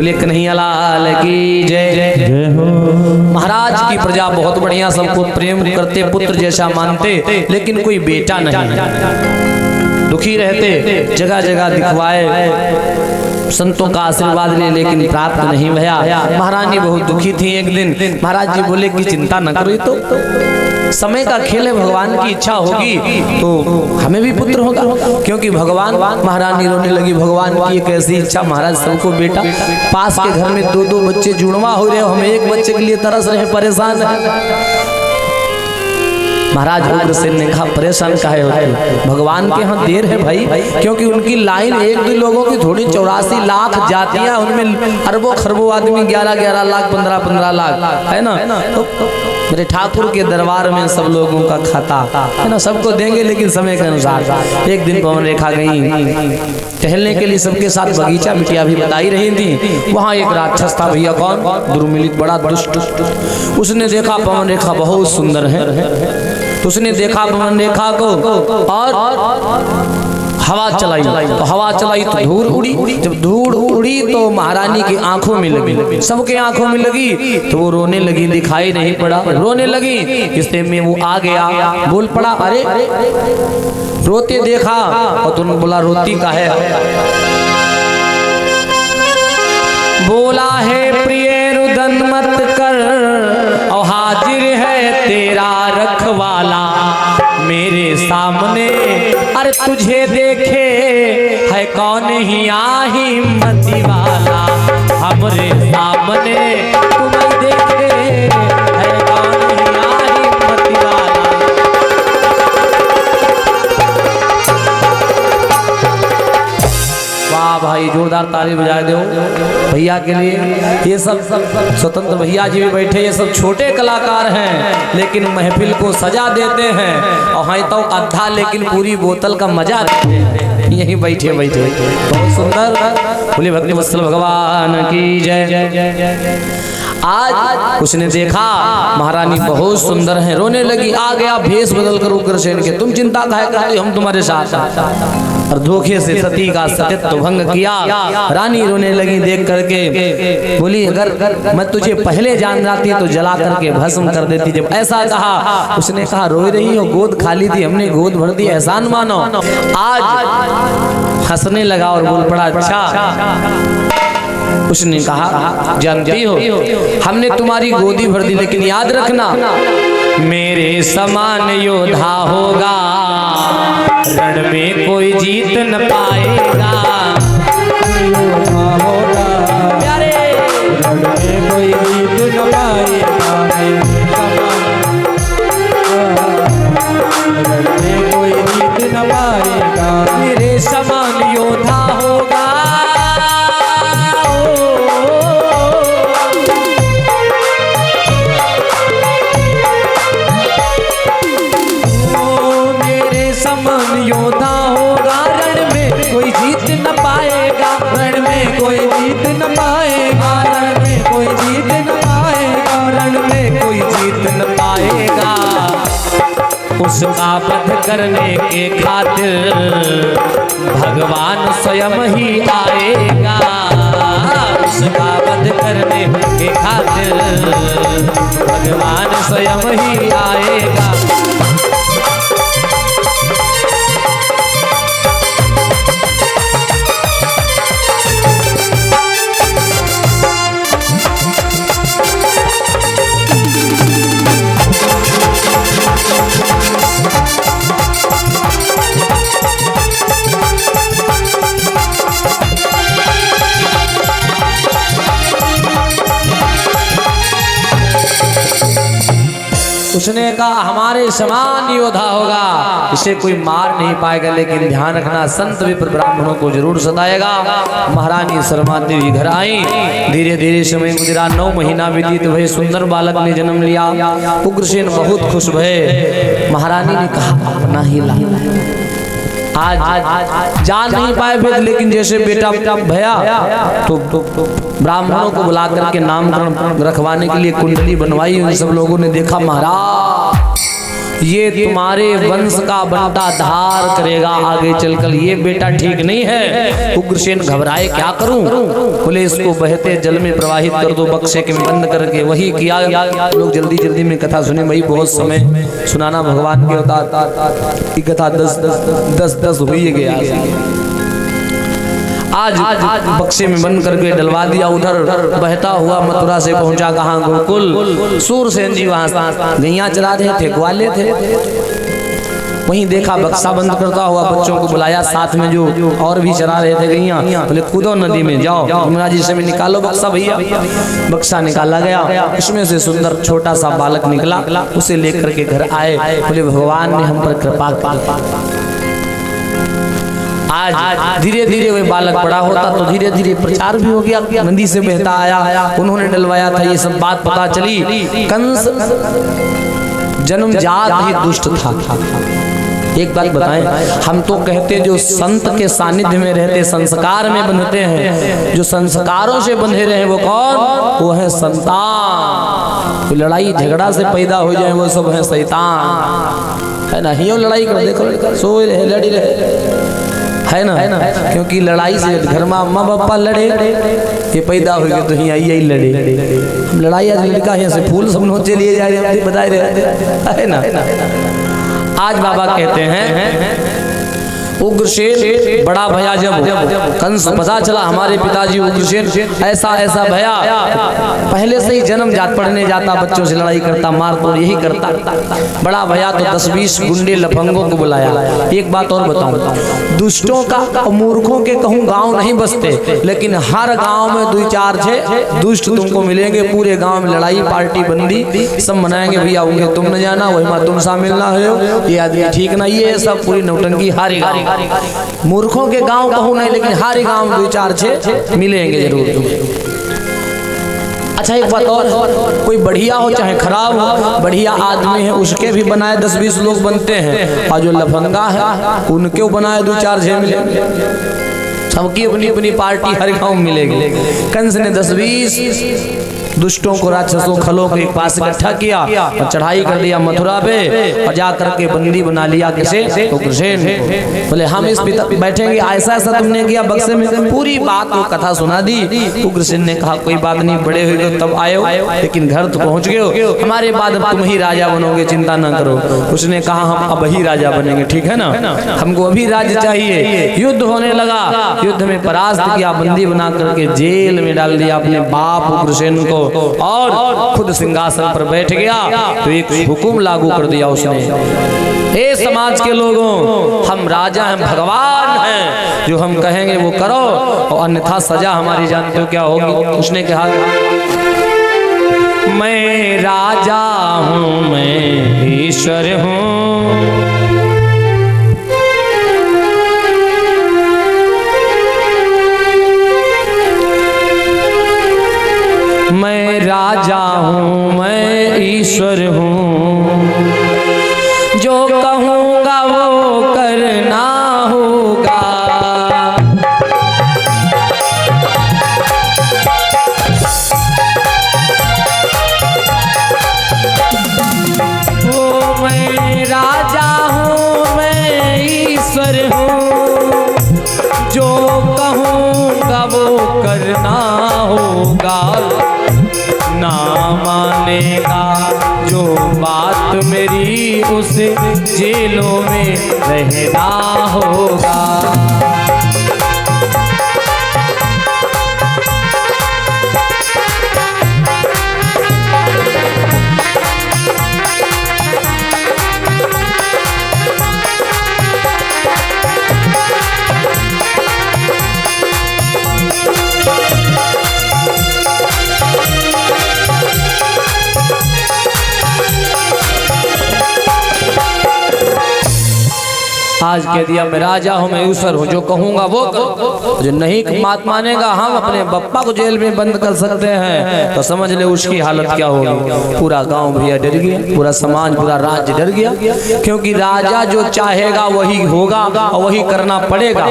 बोले कन्हैया लाल की जय जय हो। महाराज की प्रजा बहुत बढ़िया, सबको प्रेम करते, पुत्र जैसा मानते, लेकिन कोई बेटा नहीं। दुखी रहते, जगह जगह दिखवाए, संतों का आशीर्वाद ले, लेकिन प्राप्त नहीं भया। महारानी बहुत दुखी थी। एक दिन महाराज जी बोले कि चिंता न करो, तो समय का खेल है, भगवान की इच्छा होगी तो हमें भी पुत्र होगा। क्योंकि भगवान, महारानी रोने लगी, भगवान की एक ऐसी इच्छा, महाराज सबको बेटा, पास के घर में दो दो बच्चे जुड़वा हो रहे हो, हम एक बच्चे के लिए तरस रहे, परेशान है। महाराज उग्रसेन ने कहा परेशान काहे होते, भगवान के यहाँ देर है भाई, क्योंकि उनकी लाइन एक दो लोगों की थोड़ी, 84 लाख जातियां, उनमें अरबों खरबों आदमी, 11-11 लाख 15-15 लाख है ना। तो मेरे ठाकुर के दरबार में सब लोगों का खाता है ना, सबको देंगे, लेकिन समय के अनुसार। एक दिन पवन रेखा गई टहलने के लिए सबके साथ बगीचा, बिटिया भी बताई रही थी। वहाँ एक राक्षस था भैया, कौन, दुर्मिलित, बड़ा दुष्ट। उसने देखा पवन रेखा बहुत सुंदर है, उसने देखा पवन रेखा को और हवा चलाई, तो हवा चलाई तो धूल उड़ी, जब धूल उड़ी तो महारानी की आंखों में लगी, सबके आंखों में लगी, तो वो रोने लगी, दिखाई नहीं पड़ा, रोने लगी। इससे में वो आ गया, बोल पड़ा, अरे रोते देखा, और तुमने बोला रोती का है, बोला है प्रिय रुदन मत कर, और हाजिर है तेरा रखवाला मेरे सामने, अरे तुझे देखे है कौन ही हिम्मती वाला, हमरे सामने तुम्हें देखे है कौन ही हिम्मती वाला। वाह भाई, जोरदार ताली बजाए दो भैया के लिए। ये सब स्वतंत्र भैया जी भी बैठे, ये सब छोटे कलाकार हैं, लेकिन महफिल को सजा देते हैं, और हैं तो अद्धा, लेकिन पूरी बोतल का मजा देते हैं। यहीं बैठे बैठे बहुत सुंदर। बोले भक्ति वत्सल भगवान की जय। आज उसने देखा महारानी बहुत सुंदर है, रोने लगी, आ गया भेष बदल कर उग्रसेन के, तुम चिंता काहे करते, हम तुम्हारे साथ। और धोखे से सती का सतीत्व भंग किया। रानी रोने लगी देख करके, बोली अगर मैं तुझे पहले जान जाती तो जला करके भस्म कर देती। जब ऐसा कहा, उसने कहा रोई रही हो, गोद खाली थी, हमने गोद भर दी, एहसान मानो। आज हंसने लगा और बोल पड़ा अच्छा। उसने कहा जानती हो हमने तुम्हारी गोदी भर दी, लेकिन याद रखना मेरे समान योद्धा होगा, रण में कोई जीत न पाएगा। प्यारे रण में कोई जीत न पाएगा, रण में कोई जीत न पाएगा, मेरे समान योद्धा होगा। योद्धा होगा, रण में कोई जीत न पाएगा, रण में कोई जीत न पाएगा, रण में कोई जीत न पाएगा, रण में कोई जीत न पाएगा। उसका वध करने के खातिर भगवान स्वयं ही आएगा, उसका वध करने के खातिर भगवान स्वयं ही आएगा। उसने कहा हमारे समान योद्धा होगा, इसे कोई मार नहीं पाएगा, लेकिन ध्यान रखना संत विप्र ब्राह्मणों को जरूर सताएगा। महारानी शर्मा देवी घर आई, धीरे धीरे समय गुजरा, 9 महीना व्यतीत भये, सुंदर बालक ने जन्म लिया। उग्रसेन बहुत खुश भये। महारानी ने कहा अपना ही ला, आज जान नहीं पाए फिर, लेकिन जैसे बेटा भया तो ब्राह्मणों को बुला करके नामकरण रखवाने के लिए कुंडली बनवाई। उन सब लोगों ने देखा महाराज ये तुम्हारे वंश का बंटा धार करेगा आगे चलकर, ये बेटा ठीक नहीं है। उग्रसेन घबराए, क्या करूं? बोले इसको बहते जल में प्रवाहित कर दो, बक्से के बंद करके। वही किया। लोग जल्दी जल्दी में कथा सुने, वही बहुत समय सुनाना भगवान के अवतार की कथा 10 हुई गया। आज बक्से में बंद करके डलवा दिया। उधर बहता हुआ मथुरा से पहुंचा कहाँ? गोकुल। सूरसेन जी वहां गैया चरा रहे थे, ग्वाले थे। वहीं देखा बक्सा बंद करता हुआ, बच्चों को बुलाया, साथ में जो और भी चरा रहे थे गैया। बोले कूदो नदी में, जाओ यमुना जी से में निकालो बक्सा भैया। बक्सा निकाला गया, उसमें से सुंदर छोटा सा बालक निकला। उसे लेकर के घर आए। बोले भगवान ने हम पर कृपा की। आज धीरे धीरे वह बालक बड़ा होता तो धीरे धीरे प्रचार भी हो गया। नदी से बहता आया, उन्होंने डलवाया था, ये सब बात पता चली। कंस जन्मजात ही दुष्ट था। एक बात बताएं, हम तो कहते जो संत के सानिध्य में रहते संस्कार में बंधते हैं, जो संस्कारों से बंधे रहे वो कौन? वो है संतान। तो लड़ाई झगड़ा से पैदा हो जाए वो सब है शैतान, है ना? ही लड़ाई कर देखो, सोए रहे लड़ी रहे, है ना? क्योंकि लड़ाई से घर में अम्मा पापा लड़े, ये पैदा हो गए तो यही लड़े। हम लड़ाई आज लड़का यहाँ से फूल सब नोचे लिए जा रहे हैं, बताए रहे, है ना? आज बाबा कहते हैं उग्रसेन बड़ा भया। जब कंस पता चला हमारे पिताजी उग्रसेन ऐसा ऐसा भया, पहले से ही जन्म जात पढ़ने जाता, बच्चों से लड़ाई करता, मार तोड़ यही करता, बड़ा भया। तो 10-20 गुंडे लफंगों को बुलाया। एक बात और बताऊं, दुष्टों का मूर्खों के कहूँ गांव नहीं बसते, लेकिन हर गांव में 2-4 दुष्ट तुमको मिलेंगे। पूरे गांव में लड़ाई पार्टी बंदी सब मनाएंगे, भैया उनके तुम न जाना, वही में तुम शामिल ना हो, ये आदमी ठीक ना, ये सब पूरी नौटंकी हारी गाँव। मूर्खों के गांव कहूँ नहीं, लेकिन हर गांव में 2-4 मिलेंगे जरूर। अच्छा एक बात और, कोई बढ़िया हो चाहे खराब हो, बढ़िया आदमी है उसके भी बनाए 10-20 लोग बनते हैं, और जो लफंगा है उनके बनाए 2-4 मिलेंगे। सबकी अपनी अपनी पार्टी हर गांव में मिलेगी। कंस ने 10-20 दुष्टों को, राक्षसों, खलों के पास इकट्ठा किया और चढ़ाई कर दिया मथुरा पे, और जा करके बंदी बना लिया। किसे? उग्रसेन। बोले हम इस बैठेंगे, ऐसा ऐसा तुमने किया बक्से में, पूरी बात को कथा सुना दी। उग्रसेन ने कहा कोई बात नहीं, बड़े हुए तो तब आए हो, लेकिन घर तो पहुंच गए हो, हमारे बाद अब तुम ही राजा बनोगे, चिंता न करो। उसने कहा हम अब ही राजा बनेंगे, ठीक है ना? हमको अभी राज्य चाहिए। युद्ध होने लगा, युद्ध में परास्त किया, बंदी बना करके जेल में डाल दिया अपने बाप उग्रसेन को, और खुद सिंहासन पर बैठ गया। तो एक हुक्म लागू कर दिया उसने, ए समाज के लोगों, हम राजा हैं, भगवान हैं, जो हम कहेंगे वो करो, और अन्यथा सजा हमारी जानते हो क्या होगी? उसने कहा मैं राजा हूँ, मैं ईश्वर हूँ, मैं राजा हूँ, मैं ईश्वर हूँ, जो कहूँगा वो करना होगा। ओ मैं राजा हूँ, मैं ईश्वर हूँ, जो कहूँगा वो करना होगा। ना मानेगा जो बात मेरी, उसे जेलों में रहना होगा। आज कह दिया मैं राजा हूँ, मैं ईश्वर हूँ, जो कहूँगा वो करो। जो नहीं बात मानेगा, हम अपने बप्पा को जेल में बंद कर सकते हैं, तो समझ ले उसकी हालत क्या होगी। पूरा गांव भैया डर गया, पूरा समाज, पूरा राज्य डर गया, क्योंकि राजा जो चाहेगा वही होगा और वही करना पड़ेगा।